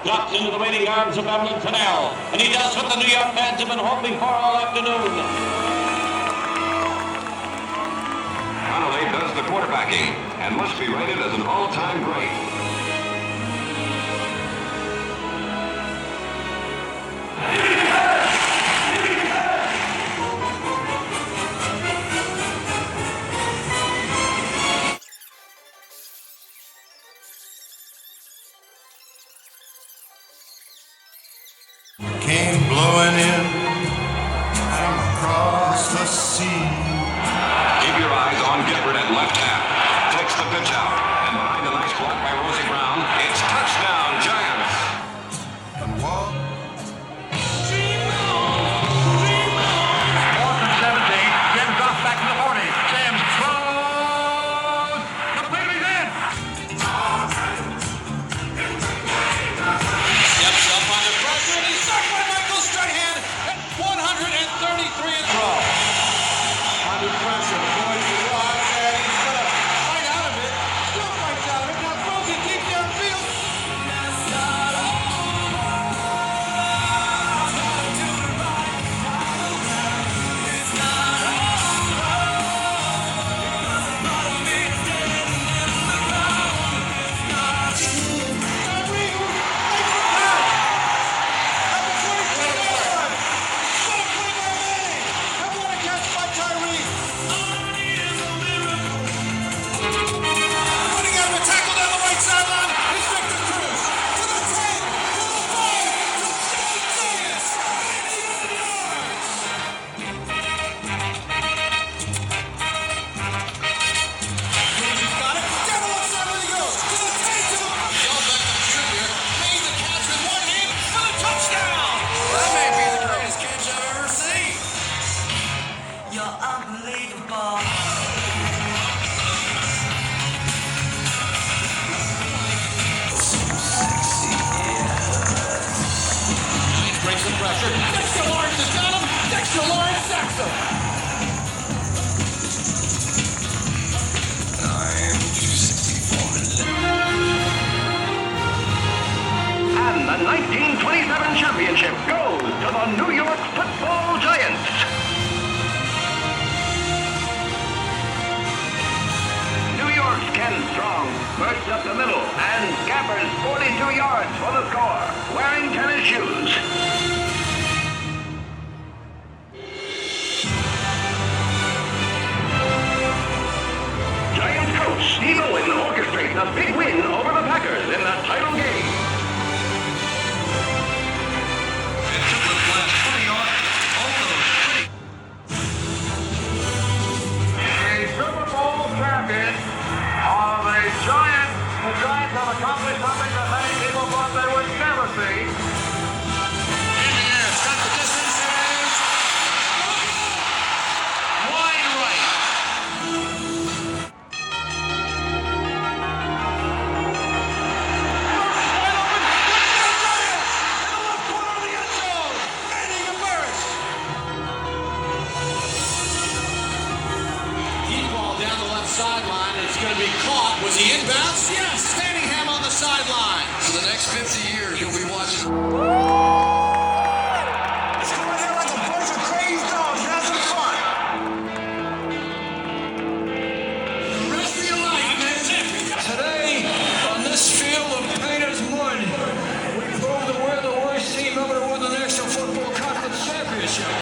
drops into the waiting arms of Evelyn Cannell, and he does what the New York fans have been hoping for all afternoon. Connolly does the quarterbacking and must be rated as an all-time great. Came blowing in from across the sea. Keep your eyes on Gifford at left half. Takes the pitch out. And behind a nice block by Rosie Brown, it's touchdown, Giants. And walk. Fourth and 17. Jim drops back to the 40. Sam's throws. The play is in. Steps up under pressure, and he's struck by Michael Strahan at 133 in a row. Under pressure, the boys will watch, and he's going to fight out of it. Still fights out of it. Now throws it deep downfield. Tyree, who makes the pass. At the 23-yard. What a play by Manning. And what a catch by Tyree. Running out of a tackle down the right sideline is Victor Cruz. To the 10, to the 5, to Giants. 81 yards. Cruz has got it. Down the left side where he goes. To the 10, to the 5. Joe Beckham Jr. made the catch with one hand for the touchdown. That may be the greatest catch I've ever seen. You're unbelievable. Giants breaks the pressure. Dexter Lawrence has got him. Dexter Lawrence sacks him. And the 1927 championship goes to the New York Football Giants. New York's Ken Strong bursts up the middle and scampers 42 yards for the score, wearing tennis shoes. Giants coach Steve Owen orchestrates a big win over the Packers in the title game. The Super Bowl champion are the Giants. The Giants have accomplished something that many people thought they would never see. In the air, it's got the distance, and wide right. Wide open, touchdown Giants! In the left corner of the end zone, Manning and Burris. Deep ball down the left sideline, and it's going to be caught. Was he inbounds? Yes, Manningham on the sideline. For the next 50 years.